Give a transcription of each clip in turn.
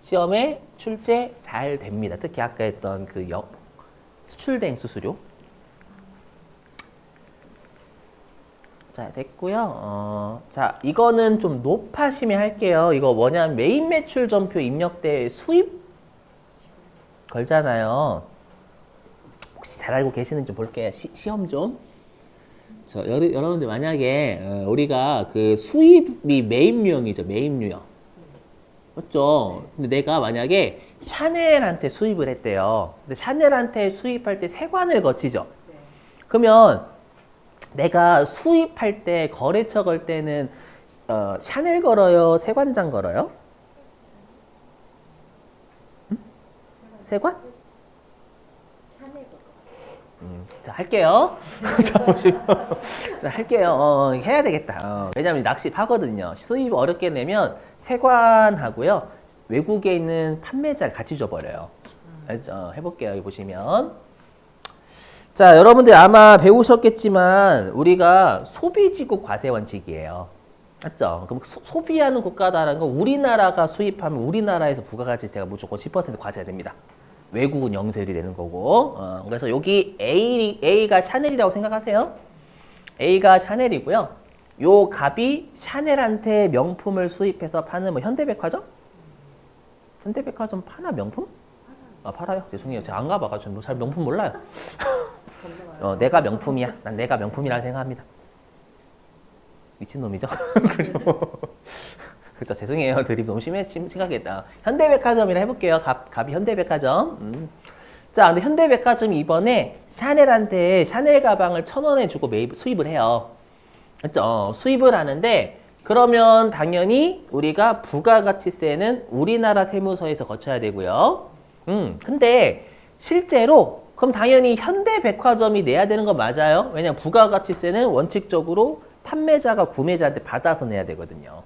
시험에 출제 잘 됩니다. 특히 아까 했던 그 수출된 수수료. 자, 됐고요. 자, 이거는 좀 높아심에 할게요. 이거 뭐냐면 메인 매출 전표 입력대 수입 걸잖아요. 혹시 잘 알고 계시는지 좀 볼게요. 시험 좀. 여러분들 만약에 우리가 그 수입이 메인 유형이죠. 메인 유형. 맞죠? 근데 내가 만약에 샤넬한테 수입을 했대요. 근데 샤넬한테 수입할 때 세관을 거치죠. 그러면 내가 수입할 때 거래처 걸 때는 샤넬 걸어요? 세관장 걸어요? 응? 세관? 자, 할게요. 자, 할게요. 해야 되겠다. 왜냐면 낚시하거든요. 수입 어렵게 내면 세관하고요. 외국에 있는 판매자를 같이 줘버려요. 알죠? 해볼게요. 여기 보시면. 자, 여러분들 아마 배우셨겠지만 우리가 소비지국 과세 원칙이에요. 맞죠? 그럼 소비하는 국가다라는 건 우리나라가 수입하면 우리나라에서 부가가치세가 무조건 10% 과세가 됩니다. 외국은 영세율이 되는 거고. 그래서 여기 A가 샤넬이라고 생각하세요. A가 샤넬이고요. 요 값이 샤넬한테 명품을 수입해서 파는 뭐 현대백화점? 현대백화점 파나 명품? 아, 팔아요? 죄송해요. 제가 안 가봐가지고 잘 명품 몰라요. 내가 명품이야. 난 내가 명품이라고 생각합니다. 미친놈이죠? 그렇죠. 죄송해요. 드립 너무 심각했다. 현대백화점이라 해볼게요. 값이 현대백화점. 자, 근데 현대백화점이 이번에 샤넬한테 샤넬 가방을 1,000원에 주고 수입을 해요. 그렇죠? 수입을 하는데 그러면 당연히 우리가 부가가치세는 우리나라 세무서에서 거쳐야 되고요. 근데 실제로 그럼 당연히 현대백화점이 내야 되는 거 맞아요? 왜냐면 부가가치세는 원칙적으로 판매자가 구매자한테 받아서 내야 되거든요.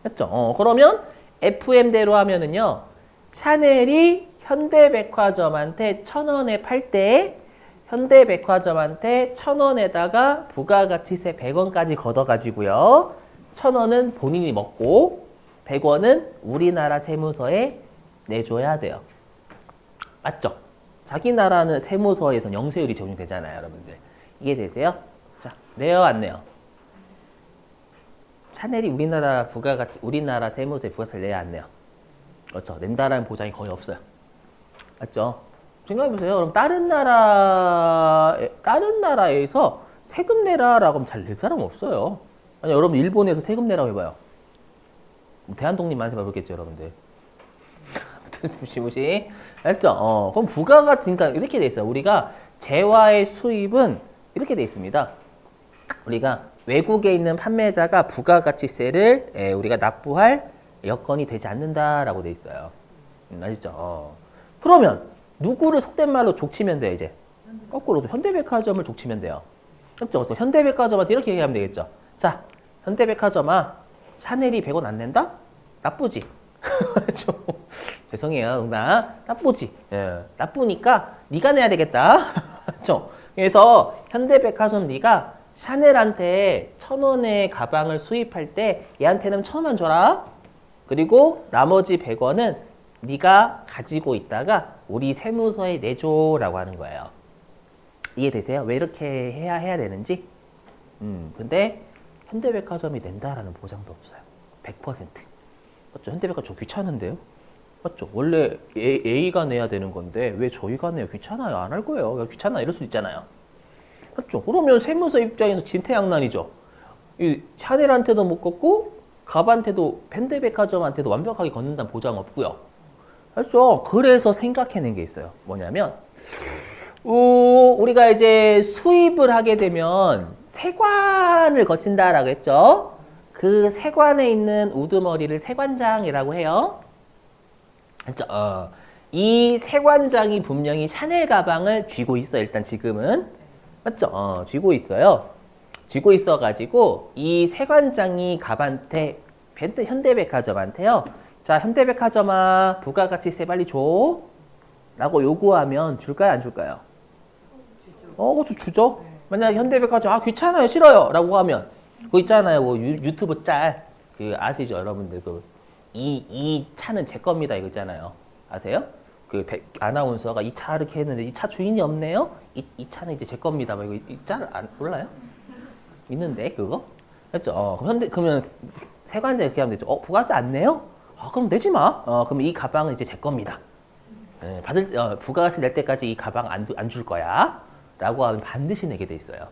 됐죠? 그러면 FM대로 하면은요. 샤넬이 현대백화점한테 1,000원에 팔 때 현대백화점한테 1,000원에다가 부가가치세 100원까지 걷어가지고요. 1,000원은 본인이 먹고 100원은 우리나라 세무서에 내줘야 돼요. 맞죠? 자기 나라는 세무서에서 영세율이 적용되잖아요, 여러분들. 이해되세요? 자, 내요, 안 내요? 샤넬이 우리나라 세무서에 부가세를 내야 안 내요? 그렇죠. 낸다라는 보장이 거의 없어요. 맞죠? 생각해보세요. 그럼 다른 나라에서 세금 내라라고 하면 잘 낼 사람 없어요. 아니, 여러분 일본에서 세금 내라고 해봐요. 대한독립만 해봐 보겠죠, 여러분들. 무시무시. 알죠? 그럼 부가가치니까 이렇게 돼 있어요. 우리가 재화의 수입은 이렇게 돼 있습니다. 우리가 외국에 있는 판매자가 부가가치세를 우리가 납부할 여건이 되지 않는다라고 돼 있어요. 아시죠? 그러면 누구를 속된 말로 족치면 돼 이제? 거꾸로 현대백화점을 족치면 돼요. 그렇죠? 그래서 현대백화점한테 이렇게 얘기하면 되겠죠. 자, 현대백화점아, 샤넬이 100원 안 낸다? 나쁘지? 죄송해요, 나쁘지? 예, 나쁘니까 네가 내야 되겠다. 그렇죠? 그래서 현대백화점 네가 샤넬한테 1,000원의 가방을 수입할 때 얘한테는 1,000원만 줘라. 그리고 나머지 100원은 네가 가지고 있다가 우리 세무서에 내줘라고 하는 거예요. 이해되세요? 왜 이렇게 해야 되는지? 근데 현대백화점이 낸다라는 보장도 없어요. 100%. 맞죠? 현대백화점 귀찮은데요? 맞죠? 원래 A가 내야 되는 건데 왜 저희가 내요? 귀찮아요. 안 할 거예요. 귀찮아 이럴 수 있잖아요. 맞죠? 그러면 세무서 입장에서 진퇴양난이죠. 이 샤넬한테도 못 걷고 갑한테도 현대백화점한테도 완벽하게 걷는다는 보장 없고요. 알죠? 그래서 생각해낸 게 있어요. 뭐냐면 우리가 이제 수입을 하게 되면 세관을 거친다라고 했죠. 그 세관에 있는 우두머리를 세관장이라고 해요. 알죠? 이 세관장이 분명히 샤넬 가방을 쥐고 있어요. 일단 지금은. 맞죠? 쥐고 있어요. 쥐고 있어가지고 이 세관장이 갑한테 현대백화점한테요. 자, 현대백화점아, 부가가치세 빨리 줘. 라고 요구하면 줄까요? 안 줄까요? 주죠. 만약에 현대백화점, 귀찮아요. 싫어요. 라고 하면 그거 있잖아요. 유튜브 짤. 아시죠? 여러분들. 이 차는 제 겁니다 이거 있잖아요. 아세요? 그 아나운서가 이 차 이렇게 했는데 이 차 주인이 없네요. 이 차는 이제 제 겁니다. 뭐 이거 있잖아. 몰라요? 있는데 그거? 했죠. 그러면 세관자 이렇게 하면 되죠. 부가세 안 내요? 그럼 내지 마. 그럼 이 가방은 이제 제 겁니다. 부가세 낼 때까지 이 가방 안 줄 거야. 라고 하면 반드시 내게 돼 있어요.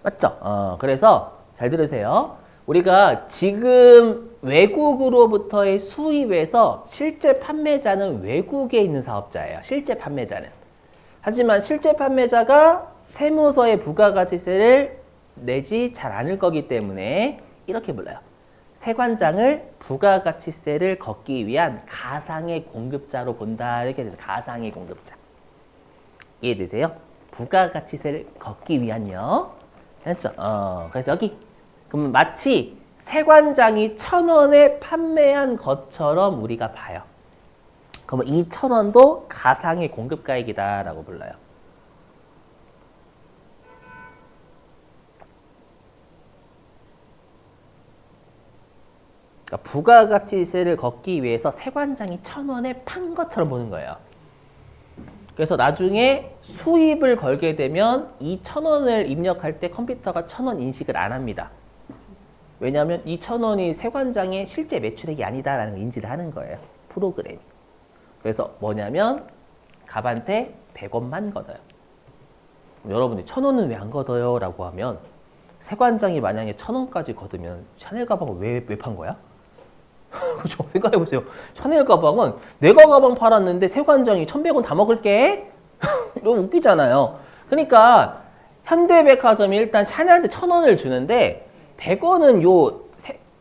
맞죠? 그래서 잘 들으세요. 우리가 지금 외국으로부터의 수입에서 실제 판매자는 외국에 있는 사업자예요. 실제 판매자는. 하지만 실제 판매자가 세무서에 부가가치세를 내지 잘 않을 거기 때문에 이렇게 불러요. 세관장을 부가가치세를 걷기 위한 가상의 공급자로 본다. 이렇게 되죠. 가상의 공급자. 이해되세요? 부가가치세를 걷기 위한요. 했죠? 그래서 여기 그럼 마치 세관장이 1,000원에 판매한 것처럼 우리가 봐요. 그러면 이 1,000원도 가상의 공급가액이다라고 불러요. 그러니까 부가가치세를 걷기 위해서 세관장이 1,000원에 판 것처럼 보는 거예요. 그래서 나중에 수입을 걸게 되면 이 1,000원을 입력할 때 컴퓨터가 1,000원 인식을 안 합니다. 왜냐하면 이 1,000원이 세관장의 실제 매출액이 아니다라는 걸 인지를 하는 거예요. 프로그램이. 그래서 뭐냐면 갑한테 100원만 걷어요. 여러분이 1,000원은 왜 안 걷어요? 라고 하면 세관장이 만약에 1,000원까지 걷으면 샤넬 가방을 왜 판 거야? 그렇죠? 생각해보세요. 샤넬 가방은 내가 가방 팔았는데 세관장이 1,100원 다 먹을게? 너무 웃기잖아요. 그러니까 현대백화점이 일단 샤넬한테 1,000원을 주는데 100원은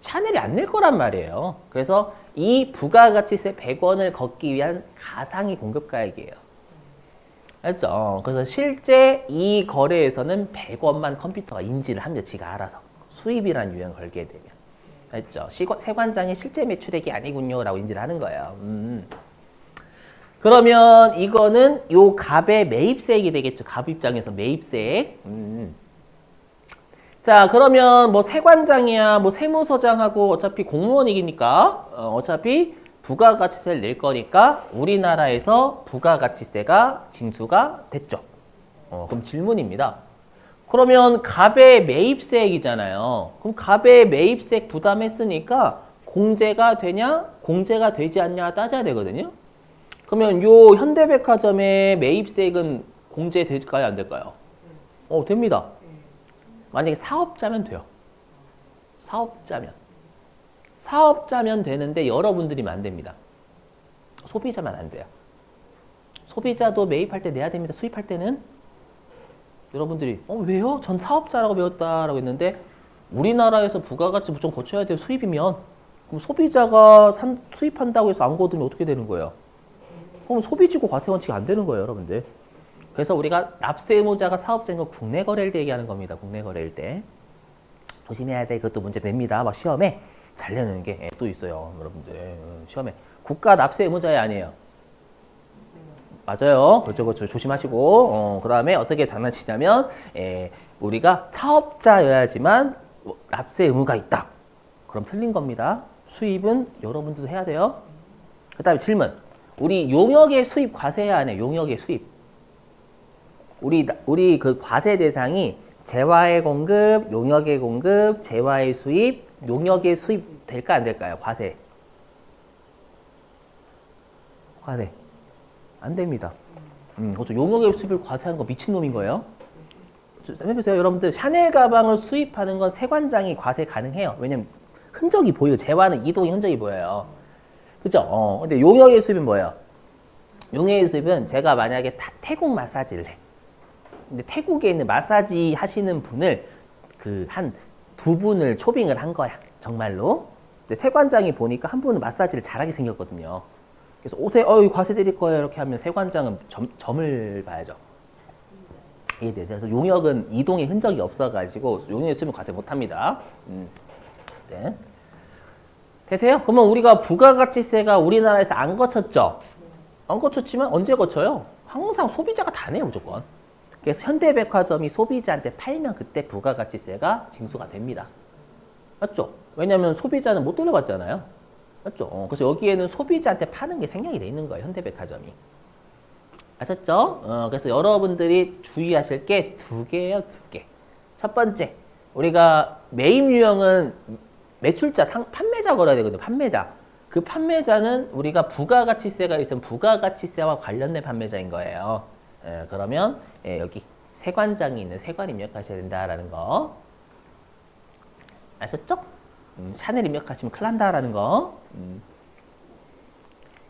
샤넬이 안 낼 거란 말이에요. 그래서 이 부가가치세 100원을 걷기 위한 가상의 공급가액이에요. 알죠? 그래서 실제 이 거래에서는 100원만 컴퓨터가 인지를 합니다. 지가 알아서. 수입이라는 유형을 걸게 되면. 알죠? 세관장의 실제 매출액이 아니군요. 라고 인지를 하는 거예요. 그러면 이거는 요 갑의 매입세액이 되겠죠. 갑 입장에서 매입세액. 자, 그러면 뭐 세관장이야, 뭐 세무서장하고 어차피 공무원이니까 어차피 부가가치세를 낼 거니까 우리나라에서 부가가치세가 징수가 됐죠. 그럼 질문입니다. 그러면 갑의 매입세액이잖아요. 그럼 갑의 매입세액 부담했으니까 공제가 되냐, 공제가 되지 않냐 따져야 되거든요. 그러면 요 현대백화점의 매입세액은 공제될까요, 안 될까요? 됩니다. 만약에 사업자면 돼요. 사업자면 되는데 여러분들이면 안 됩니다. 소비자만 안 돼요. 소비자도 매입할 때 내야 됩니다. 수입할 때는. 여러분들이 왜요? 전 사업자라고 배웠다라고 했는데 우리나라에서 부가가치 무조건 거쳐야 돼요. 수입이면. 그럼 소비자가 수입한다고 해서 안 거두면 어떻게 되는 거예요? 그럼 소비지고 과세원칙이 안 되는 거예요, 여러분들. 그래서 우리가 납세 의무자가 사업자인 건 국내 거래일 때 얘기하는 겁니다. 국내 거래일 때. 조심해야 돼. 그것도 문제 냅니다. 막 시험에 잘 내는 게 또 있어요. 여러분들. 시험에. 국가 납세 의무자야 아니에요? 맞아요. 그렇죠. 조심하시고. 그 다음에 어떻게 장난치냐면 우리가 사업자여야지만 납세 의무가 있다. 그럼 틀린 겁니다. 수입은 여러분들도 해야 돼요. 그 다음에 질문. 우리 용역의 수입 과세해야 하네. 용역의 수입. 우리 그 과세 대상이 재화의 공급, 용역의 공급, 재화의 수입, 용역의 수입 될까 안 될까요? 과세. 안 됩니다. 그렇죠. 용역의 수입을 과세하는 거 미친놈인 거예요. 해보세요. 여러분들 샤넬 가방을 수입하는 건 세관장이 과세 가능해요. 왜냐면 흔적이 보여요. 재화는 이동의 흔적이 보여요. 그죠? 근데 용역의 수입은 뭐예요? 용역의 수입은 제가 만약에 태국 마사지를 해. 근데 태국에 있는 마사지 하시는 분을 한 두 분을 초빙을 한 거야. 정말로. 근데 세관장이 보니까 한 분은 마사지를 잘하게 생겼거든요. 그래서 오세요. 과세 드릴 거예요. 이렇게 하면 세관장은 점을 봐야죠. 이해되죠? 그래서 용역은 이동의 흔적이 없어가지고 용역에 쓰면 과세 못합니다. 네. 되세요? 그러면 우리가 부가가치세가 우리나라에서 안 거쳤죠? 안 거쳤지만 언제 거쳐요? 항상 소비자가 다 내요, 무조건. 그래서 현대백화점이 소비자한테 팔면 그때 부가가치세가 징수가 됩니다. 맞죠? 왜냐하면 소비자는 못 돌려받잖아요. 맞죠? 그래서 여기에는 소비자한테 파는 게 생략이 돼 있는 거예요. 현대백화점이. 아셨죠? 그래서 여러분들이 주의하실 게 두 개예요, 두 개. 첫 번째, 우리가 매입 유형은 매출자, 판매자 걸어야 되거든요. 판매자. 그 판매자는 우리가 부가가치세가 있으면 부가가치세와 관련된 판매자인 거예요. 그러면 여기 세관장이 있는 세관 입력하셔야 된다라는 거. 아셨죠? 샤넬 입력하시면 큰일 난다라는 거.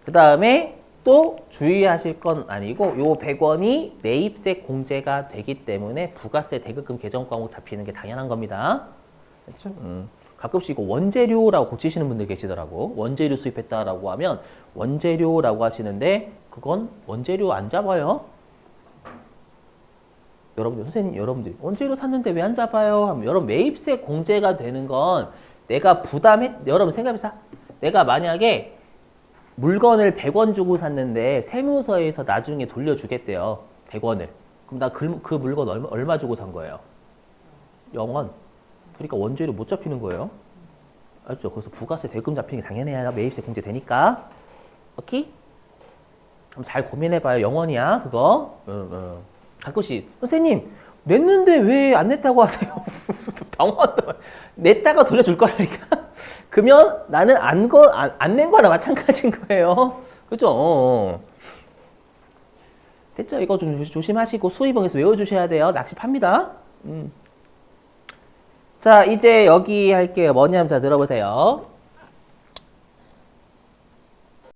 그 다음에 또 주의하실 건 아니고 요 100원이 매입세 공제가 되기 때문에 부가세 대급금 개정 과목 잡히는 게 당연한 겁니다. 그렇죠? 가끔씩 이거 원재료라고 고치시는 분들 계시더라고. 원재료 수입했다라고 하면 원재료라고 하시는데 그건 원재료 안 잡아요. 여러분들, 선생님, 여러분들 원재료 샀는데 왜 안 잡아요? 하면 여러분 매입세 공제가 되는 건 내가 여러분 생각해보세요. 내가 만약에 물건을 100원 주고 샀는데 세무서에서 나중에 돌려주겠대요. 100원을. 그럼 나 그 물건 얼마 주고 산 거예요? 0원. 그러니까 원재료 못 잡히는 거예요. 알죠? 그래서 부가세 대금 잡히는 게 당연해야 매입세 공제 되니까. 오케이? 그럼 잘 고민해봐요. 0원이야 그거. 가끔씩 선생님 냈는데 왜 안 냈다고 하세요? 당황한다. 냈다가 돌려줄 거라니까. 그러면 나는 안 낸 거랑 마찬가지인 거예요. 그죠? 됐죠? 이거 좀 조심하시고 수의봉에서 외워주셔야 돼요. 낚시 팝니다. 자, 이제 여기 할게요. 뭐냐면 자 들어보세요.